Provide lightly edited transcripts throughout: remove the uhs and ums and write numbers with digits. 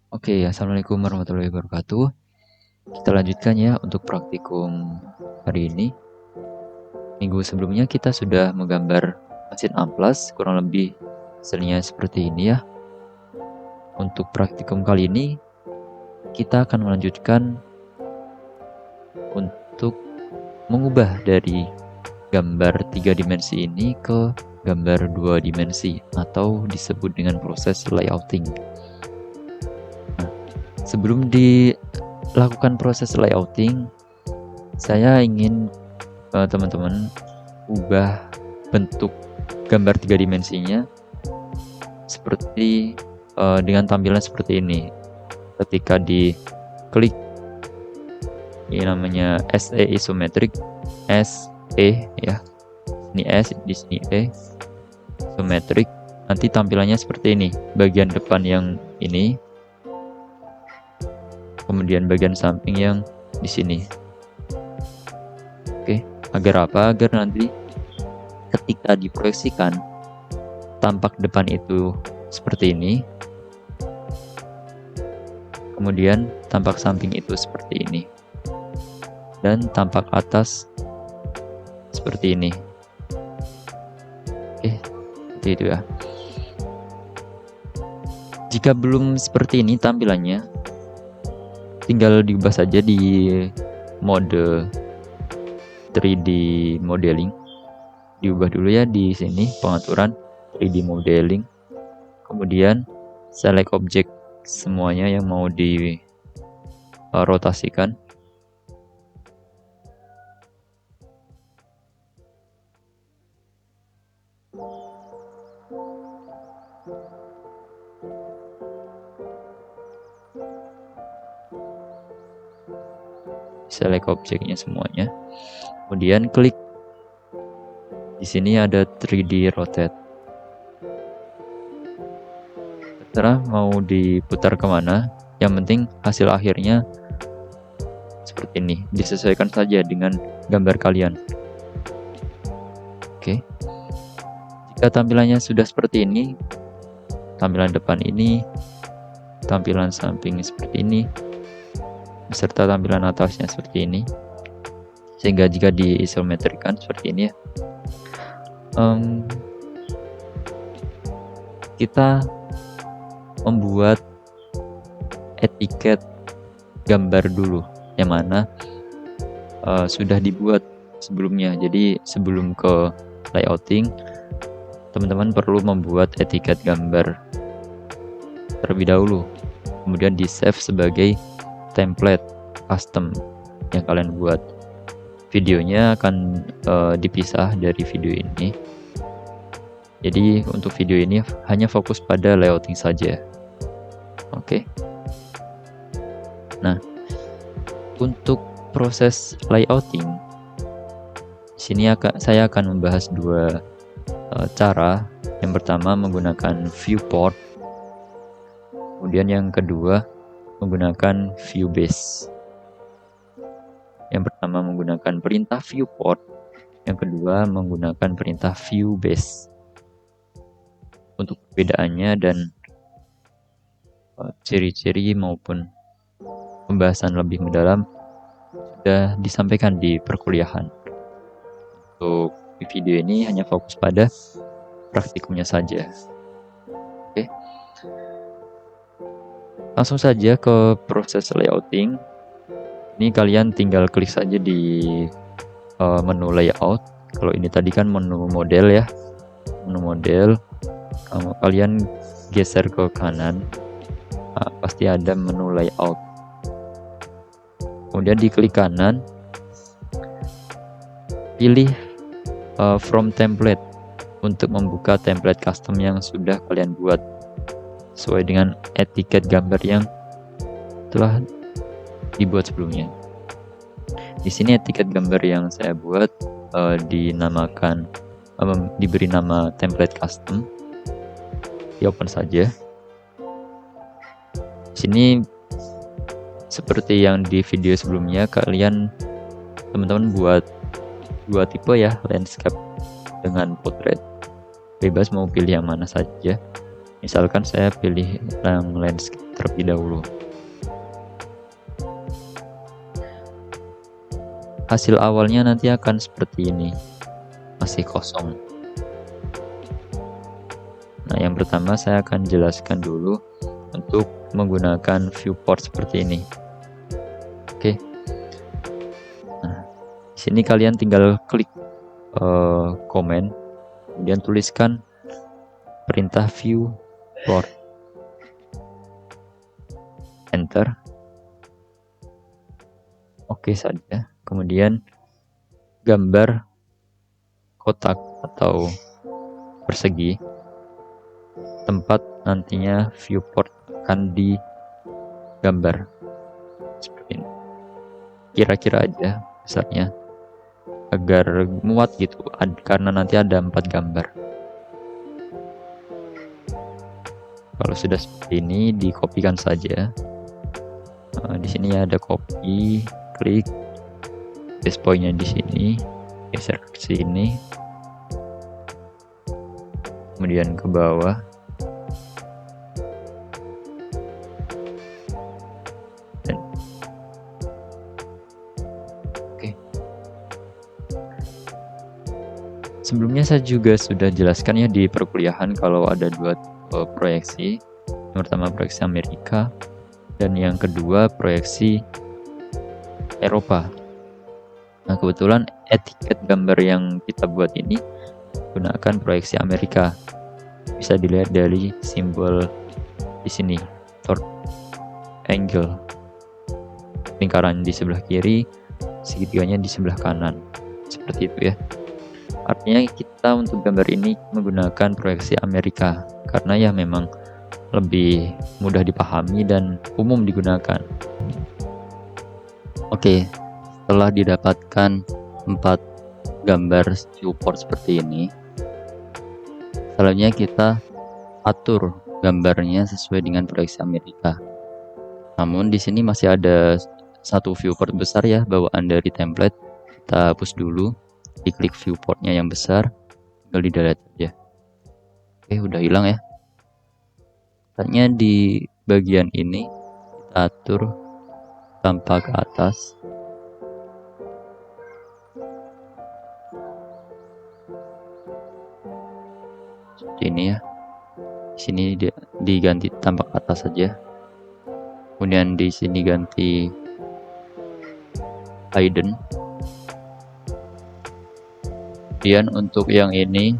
Oke, assalamualaikum warahmatullahi wabarakatuh. Kita lanjutkan ya untuk praktikum hari ini. Minggu sebelumnya kita sudah menggambar mesin amplas, kurang lebih hasilnya seperti ini ya. Untuk praktikum kali ini kita akan melanjutkan untuk mengubah dari gambar 3 dimensi ini ke gambar 2 dimensi atau disebut dengan proses layouting. Nah, sebelum dilakukan proses layouting, saya ingin teman-teman ubah bentuk gambar 3 dimensinya seperti dengan tampilan seperti ini. Ketika diklik ini namanya SE isometric, SE ya. Ini S, di sini E. Isometric. Nanti tampilannya seperti ini. Bagian depan yang ini, kemudian bagian samping yang di sini. Oke, agar apa? Agar nanti ketika diproyeksikan tampak depan itu seperti ini, kemudian tampak samping itu seperti ini, dan tampak atas seperti ini. Oke, seperti itu ya. Jika belum seperti ini tampilannya, tinggal diubah saja di mode 3D modeling. Diubah dulu ya di sini pengaturan 3D modeling. Kemudian select object semuanya yang mau dirotasikan. Select objeknya semuanya. Kemudian klik. Di sini ada 3D rotate. Terserah mau diputar kemana. Yang penting hasil akhirnya seperti ini. Disesuaikan saja dengan gambar kalian. Oke. Jika tampilannya sudah seperti ini, tampilan depan ini, tampilan samping seperti ini, beserta tampilan atasnya seperti ini. Sehingga jika diisometrikan seperti ini ya, kita membuat etiket gambar dulu yang mana sudah dibuat sebelumnya. Jadi sebelum ke layouting, teman-teman perlu membuat etiket gambar terlebih dahulu, kemudian di save sebagai template custom yang kalian buat. Videonya akan dipisah dari video ini. Jadi untuk video ini hanya fokus pada layouting saja. Oke. Nah, untuk proses layouting, di sini saya akan membahas dua cara. Yang pertama menggunakan viewport, kemudian yang kedua menggunakan view base. Yang pertama menggunakan perintah viewport, yang kedua menggunakan perintah view base. Untuk perbedaannya dan ciri-ciri maupun pembahasan lebih mendalam sudah disampaikan di perkuliahan. Untuk di video ini hanya fokus pada praktikumnya saja. Oke. Langsung saja ke proses layouting. Ini kalian tinggal klik saja di menu layout. Kalau ini tadi kan menu model ya. Menu model. Kalian geser ke kanan. Nah, pasti ada menu layout. Kemudian diklik kanan. Pilih from template untuk membuka template custom yang sudah kalian buat sesuai dengan etiket gambar yang telah dibuat sebelumnya. Di sini etiket gambar yang saya buat dinamakan diberi nama template custom. Di open saja. Di sini seperti yang di video sebelumnya, kalian teman-teman buat dua tipe ya, landscape dengan portrait. Bebas mau pilih yang mana saja. Misalkan saya pilih yang landscape terlebih dahulu. Hasil awalnya nanti akan seperti ini, masih kosong. Nah, yang pertama saya akan jelaskan dulu untuk menggunakan viewport seperti ini. Oke. Nah, di sini kalian tinggal klik komen, kemudian tuliskan perintah viewport, enter. Oke saja. Kemudian gambar kotak atau persegi tempat nantinya viewport akan digambar seperti ini. Kira-kira aja besarnya agar muat gitu, karena nanti ada 4 gambar. Kalau sudah seperti ini, dikopikan saja. Di sini ada copy, klik paste pointnya di sini, geser ke sini, kemudian ke bawah. Oke. Sebelumnya saya juga sudah jelaskan ya di perkuliahan kalau ada 2 proyeksi. Yang pertama proyeksi Amerika dan yang kedua proyeksi Eropa. Nah, kebetulan etiket gambar yang kita buat ini gunakan proyeksi Amerika. Bisa dilihat dari simbol di sini, third angle. Lingkaran di sebelah kiri, segitiganya di sebelah kanan. Seperti itu ya. Artinya kita untuk gambar ini menggunakan proyeksi Amerika karena ya memang lebih mudah dipahami dan umum digunakan. Oke, setelah didapatkan 4 gambar viewport seperti ini, selanjutnya kita atur gambarnya sesuai dengan proyeksi Amerika. Namun di sini masih ada 1 viewport besar ya, bawaan dari template. Kita hapus dulu, diklik viewportnya yang besar, tinggal di delete aja. Oke, udah hilang ya. Selanjutnya di bagian ini kita atur tanpa ke atas. Seperti ini ya. Di sini diganti tampak atas saja. Kemudian di sini ganti hidden. Kemudian untuk yang ini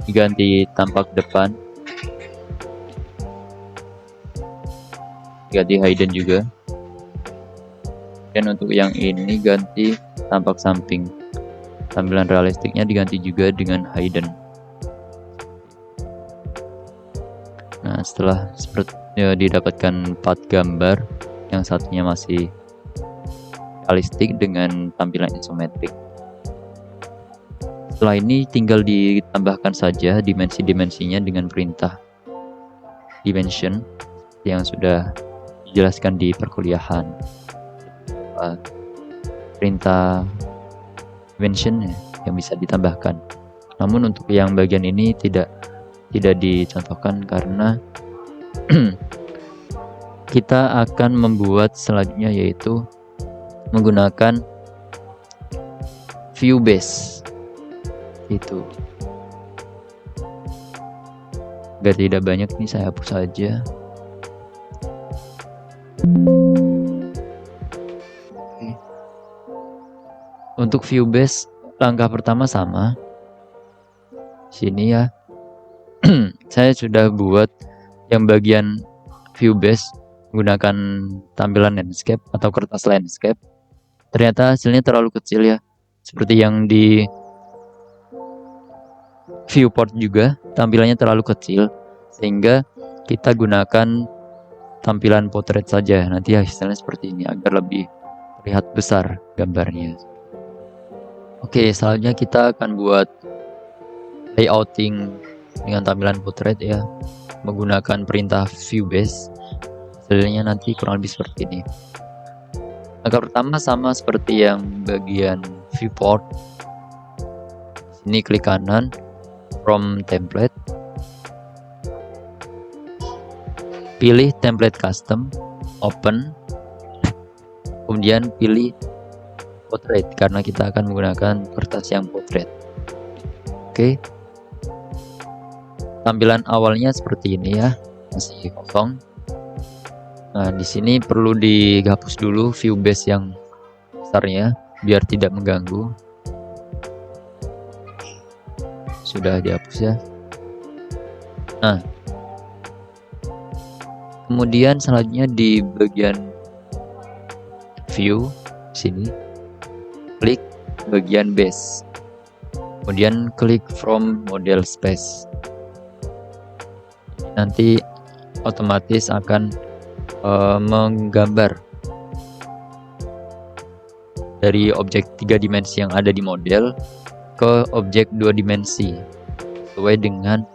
diganti tampak depan. Ganti hidden juga. Dan untuk yang ini ganti tampak samping. Tampilan realistiknya diganti juga dengan hidden. Nah, setelah didapatkan 4 gambar, yang satunya masih realistik dengan tampilan isometrik. Setelah ini tinggal ditambahkan saja dimensi-dimensinya dengan perintah dimension yang sudah dijelaskan di perkuliahan. Perintah dimension yang bisa ditambahkan. Namun untuk yang bagian ini tidak dicontohkan karena kita akan membuat selanjutnya yaitu menggunakan view base. Itu agar tidak banyak ini saya hapus saja. Untuk view base langkah pertama sama sini ya. Saya sudah buat yang bagian view base menggunakan tampilan landscape atau kertas landscape. Ternyata hasilnya terlalu kecil ya, seperti yang di viewport juga tampilannya terlalu kecil, sehingga kita gunakan tampilan potret saja. Nanti hasilnya seperti ini agar lebih terlihat besar gambarnya. Oke, selanjutnya kita akan buat layouting dengan tampilan potret ya, menggunakan perintah view base. Hasilnya nanti kurang lebih seperti ini. Langkah pertama sama seperti yang bagian viewport. Ini klik kanan from template, pilih template custom, open, kemudian pilih portrait karena kita akan menggunakan kertas yang portrait. Oke. Tampilan awalnya seperti ini ya, masih kosong. Nah, di sini perlu dihapus dulu view base yang besarnya biar tidak mengganggu. Sudah dihapus ya. Nah, kemudian selanjutnya di bagian view sini klik bagian base, kemudian klik from model space. Nanti otomatis akan menggambar dari objek 3 dimensi yang ada di model ke objek 2 dimensi sesuai dengan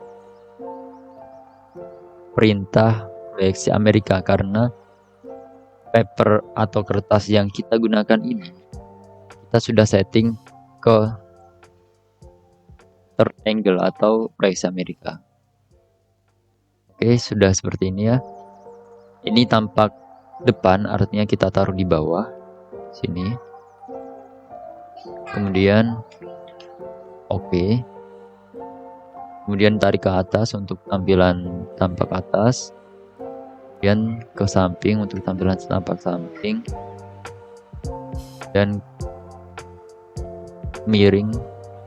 perintah proyeksi Amerika, karena paper atau kertas yang kita gunakan ini kita sudah setting ke third angle atau proyeksi Amerika. Oke, sudah seperti ini ya. Ini tampak depan, artinya kita taruh di bawah sini. Kemudian oke. Kemudian tarik ke atas untuk tampilan tampak atas. Kemudian ke samping untuk tampilan tampak samping. Dan miring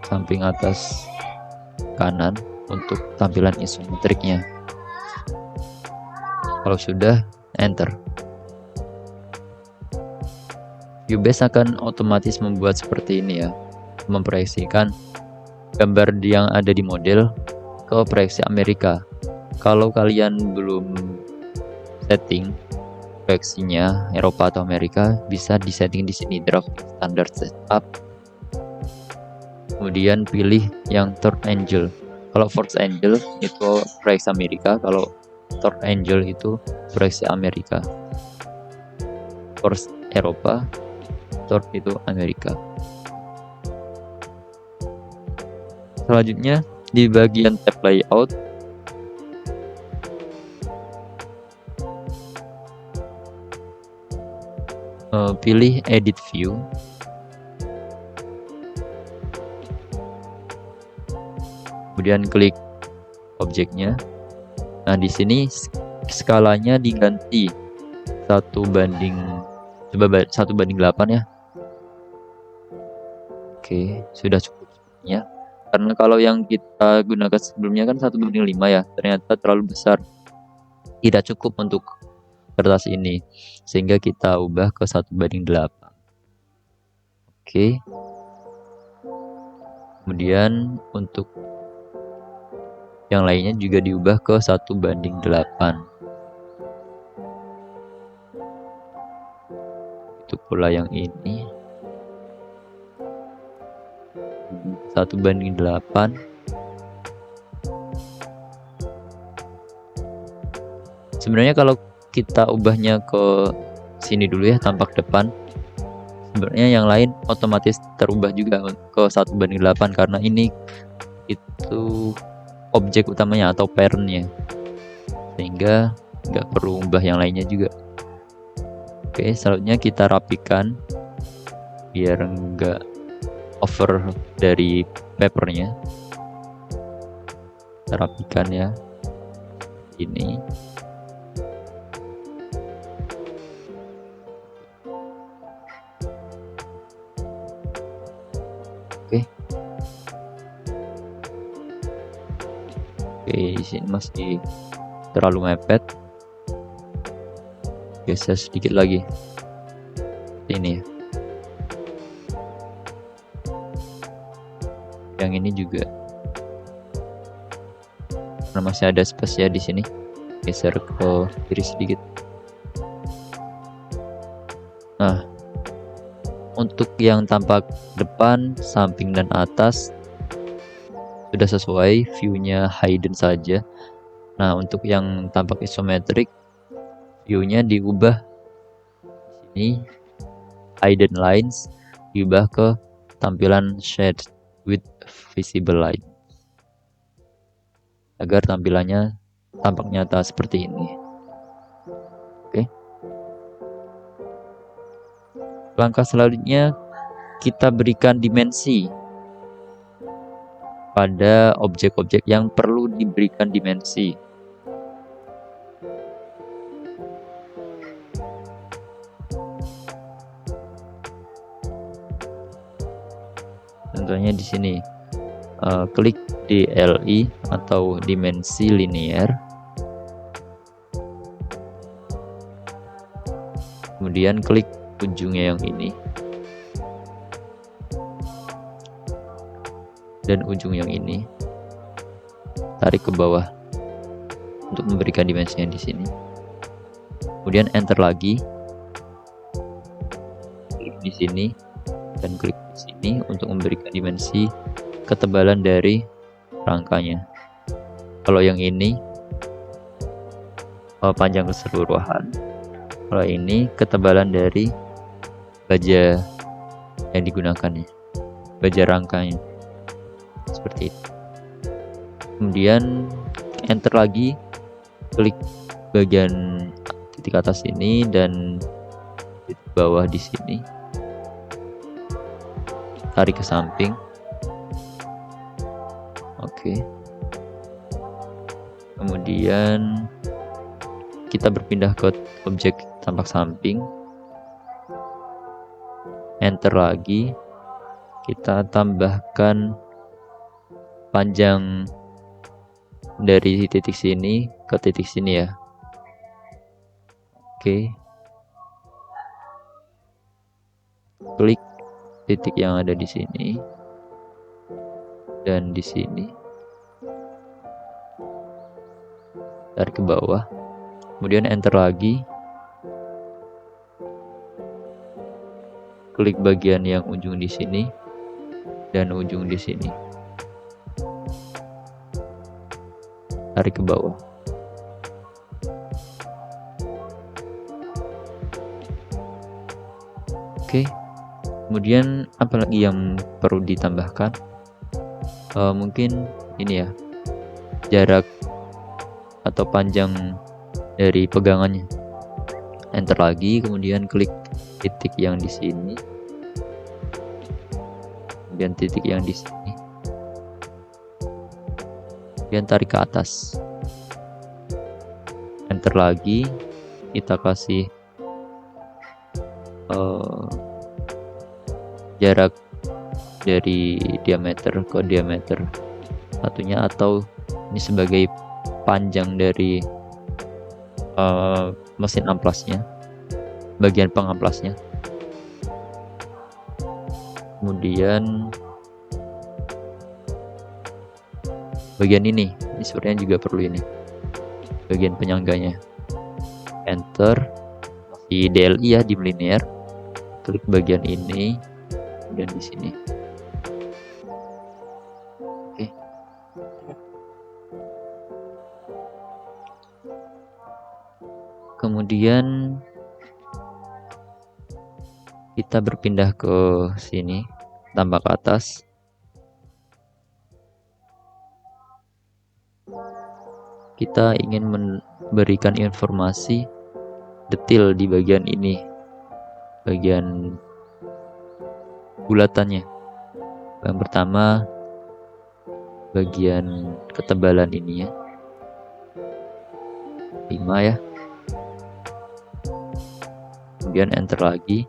samping atas kanan untuk tampilan isometriknya. Kalau sudah, enter. Viewbase akan otomatis membuat seperti ini ya, memproyeksikan gambar yang ada di model ke proyeksi Amerika. Kalau kalian belum setting proyeksinya Eropa atau Amerika, bisa disetting di sini, draft standard setup. Kemudian pilih yang third angle. Kalau fourth angle itu proyeksi Amerika, kalau third angle itu proyeksi Amerika. Fourth Eropa, third itu Amerika. Selanjutnya di bagian tab layout, pilih edit view. Kemudian klik objeknya. Nah, di sini skalanya diganti 1:8 ya. Oke, sudah cukup ya. Karena kalau yang kita gunakan sebelumnya kan 1:5 ya, ternyata terlalu besar, tidak cukup untuk kertas ini, sehingga kita ubah ke 1:8. Oke. Kemudian untuk yang lainnya juga diubah ke 1:8. Itu pula yang ini 1:8. Sebenarnya kalau kita ubahnya ke sini dulu ya, tampak depan, sebenarnya yang lain otomatis terubah juga ke 1:8 karena ini itu objek utamanya atau parentnya, sehingga nggak perlu ubah yang lainnya juga. Oke, selanjutnya kita rapikan biar nggak over dari papernya. Kita rapikan ya, ini. Oke, di sini masih terlalu mepet. Geser sedikit lagi. Ini. Yang ini juga. Karena masih ada space ya di sini. Geser ke kiri sedikit. Nah, untuk yang tampak depan, samping dan atas sudah sesuai, view-nya hidden saja. Nah, untuk yang tampak isometric, view-nya diubah di sini, hidden lines diubah ke tampilan shade with visible light, agar tampilannya tampak nyata seperti ini. Langkah selanjutnya kita berikan dimensi pada objek-objek yang perlu diberikan dimensi. Contohnya di sini, klik DLI atau dimensi linear, kemudian klik ujungnya yang ini dan ujung yang ini, tarik ke bawah untuk memberikan dimensinya di sini. Kemudian enter lagi, klik di sini dan klik di sini untuk memberikan dimensi ketebalan dari rangkanya. Kalau yang ini panjang keseluruhan, kalau ini ketebalan dari baja yang digunakannya, baja rangkanya, seperti itu. Kemudian enter lagi, klik bagian titik atas ini dan titik bawah di sini, tarik ke samping. Oke. Kemudian kita berpindah ke objek tampak samping, enter lagi, kita tambahkan panjang dari titik sini ke titik sini ya. Oke. Klik titik yang ada di sini dan di sini, tarik ke bawah, kemudian enter lagi, klik bagian yang ujung di sini dan ujung di sini, tarik ke bawah. Oke. Kemudian apalagi yang perlu ditambahkan? Mungkin ini ya, jarak atau panjang dari pegangannya. Enter lagi, kemudian klik titik yang di sini, kemudian titik yang di sini, kemudian tarik ke atas. Enter lagi, kita kasih jarak dari diameter ke diameter satunya, atau ini sebagai panjang dari mesin amplasnya, bagian pengamplasnya. Kemudian bagian ini sebenarnya juga perlu ini, bagian penyangganya. Enter, di DLI ya, di linear, klik bagian ini dan di sini. Oke. Kemudian kita berpindah ke sini, tambah ke atas. Kita ingin memberikan informasi detail di bagian ini, bagian bulatannya. Yang pertama, bagian ketebalan ini ya, 5 ya. Kemudian enter lagi,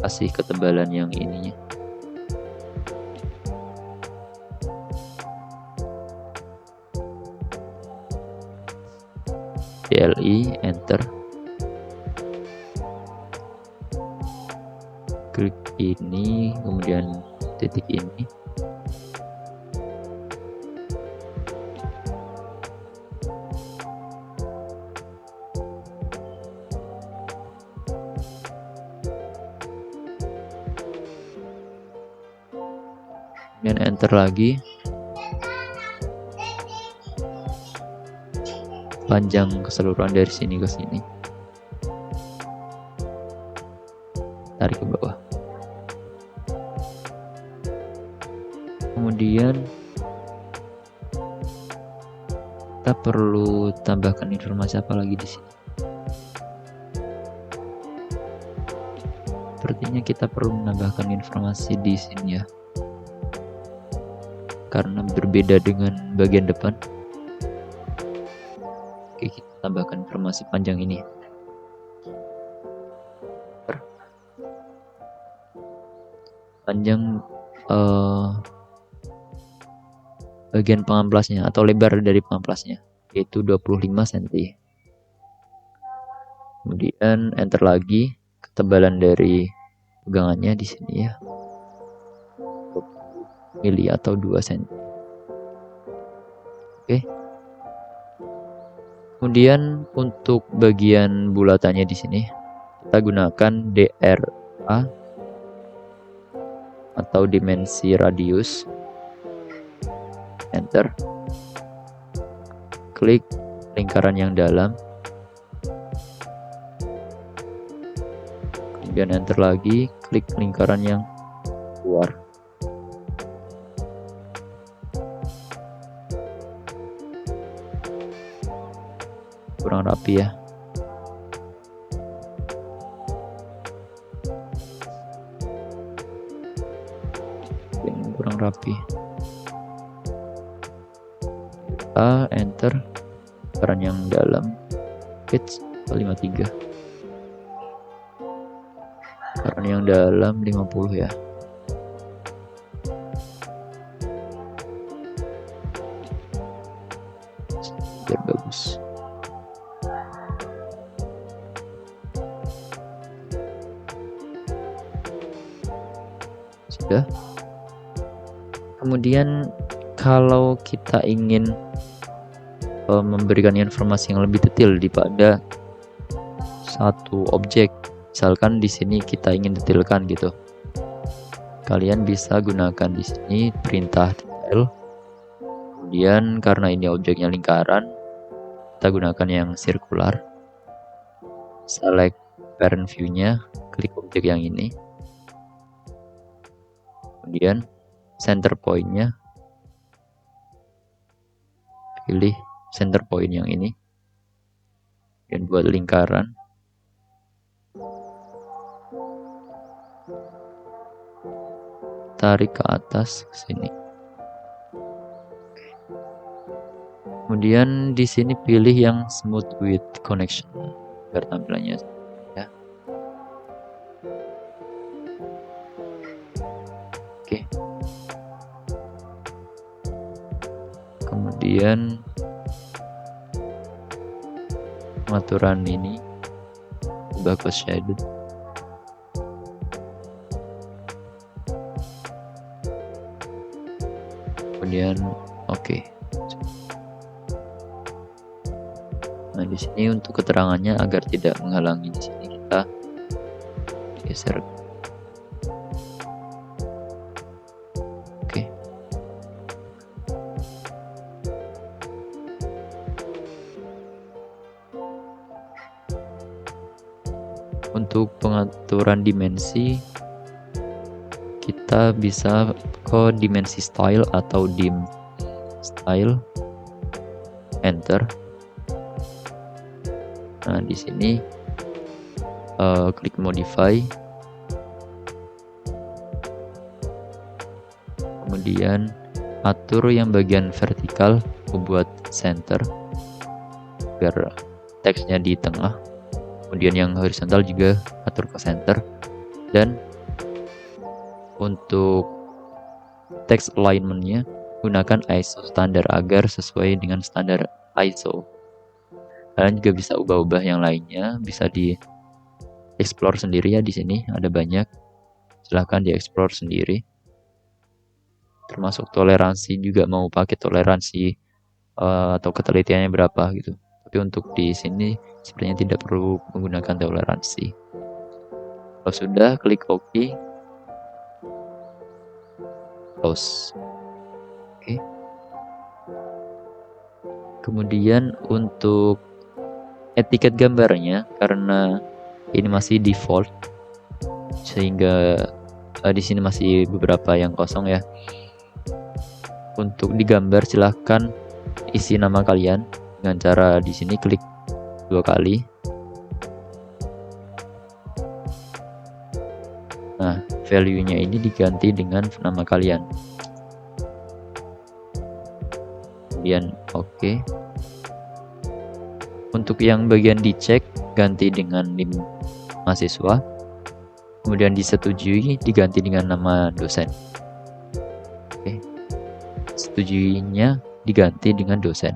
kasih ketebalan yang ininya. DLI, enter, klik ini, kemudian titik ini, kemudian enter lagi, panjang keseluruhan dari sini ke sini, tarik ke bawah. Kemudian kita perlu tambahkan informasi apa lagi di sini? sepertinya kita perlu menambahkan informasi di sini ya, karena berbeda dengan bagian depan. Oke, kita tambahkan informasi panjang ini. Panjang bagian pengamplasnya atau lebar dari pengamplasnya, yaitu 25 cm. Kemudian enter lagi, ketebalan dari pegangannya di sini ya, 20 mili atau 2 cm. Oke. Kemudian untuk bagian bulatannya di sini kita gunakan DRA atau dimensi radius. Enter. Klik lingkaran yang dalam. Kemudian enter lagi, klik lingkaran yang luar. Kurang rapi ya. Ini kurang rapi. Enter lingkaran yang dalam, pitch 53. Lingkaran yang dalam 50 ya. Biar bagus. Sudah. Kemudian kalau kita ingin memberikan informasi yang lebih detail pada satu objek, misalkan di sini kita ingin detailkan gitu, kalian bisa gunakan di sini perintah detail. Kemudian karena ini objeknya lingkaran, kita gunakan yang sirkular. Select parent view-nya, klik objek yang ini. Kemudian center point-nya, pilih center point yang ini. Dan buat lingkaran. Tarik ke atas ke sini. Kemudian di sini pilih yang smooth with connection biar tampilannya ya. Oke. Kemudian pengaturan ini ubah ke shaded. Kemudian oke. Nah, di sini untuk keterangannya agar tidak menghalangi, di sini kita geser. Oke. Untuk pengaturan dimensi kita bisa ke dimensi style atau dim style. Enter. Nah, di sini klik modify. Kemudian atur yang bagian vertikal buat center biar teksnya di tengah. Kemudian yang horizontal juga atur ke center. Dan untuk text alignment-nya gunakan ISO standar agar sesuai dengan standar ISO. Kalian juga bisa ubah-ubah yang lainnya, bisa di explore sendiri ya, di sini ada banyak. Silahkan di explore sendiri. Termasuk toleransi juga, mau pakai toleransi atau ketelitiannya berapa gitu. Tapi untuk di sini sebenarnya tidak perlu menggunakan toleransi. Kalau sudah, klik OK. Close. Oke. Kemudian untuk etiket gambarnya, karena ini masih default sehingga di sini masih beberapa yang kosong ya. Untuk digambar silahkan isi nama kalian dengan cara di sini klik 2 kali. value-nya ini diganti dengan nama kalian. Kemudian oke. Untuk yang bagian dicek ganti dengan NIM mahasiswa. Kemudian disetujui diganti dengan nama dosen. Oke. Setujuinya diganti dengan dosen.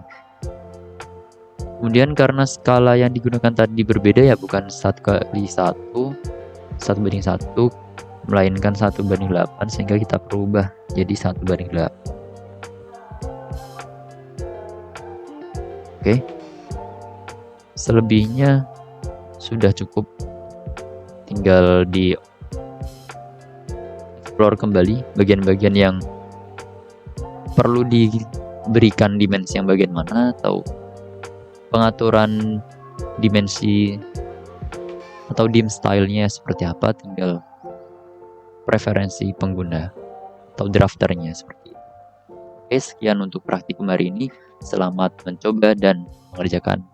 Kemudian karena skala yang digunakan tadi berbeda ya, bukan 1:1, 1:1, melainkan 1:8, sehingga kita perubah jadi 1:8. Oke. Selebihnya sudah cukup, tinggal di explore kembali bagian-bagian yang perlu diberikan dimensi yang bagian mana, atau pengaturan dimensi atau dim stylenya seperti apa, tinggal preferensi pengguna atau drafternya seperti itu. Oke, sekian untuk praktikum hari ini. Selamat mencoba dan mengerjakan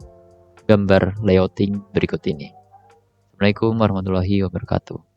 gambar layouting berikut ini. Assalamualaikum warahmatullahi wabarakatuh.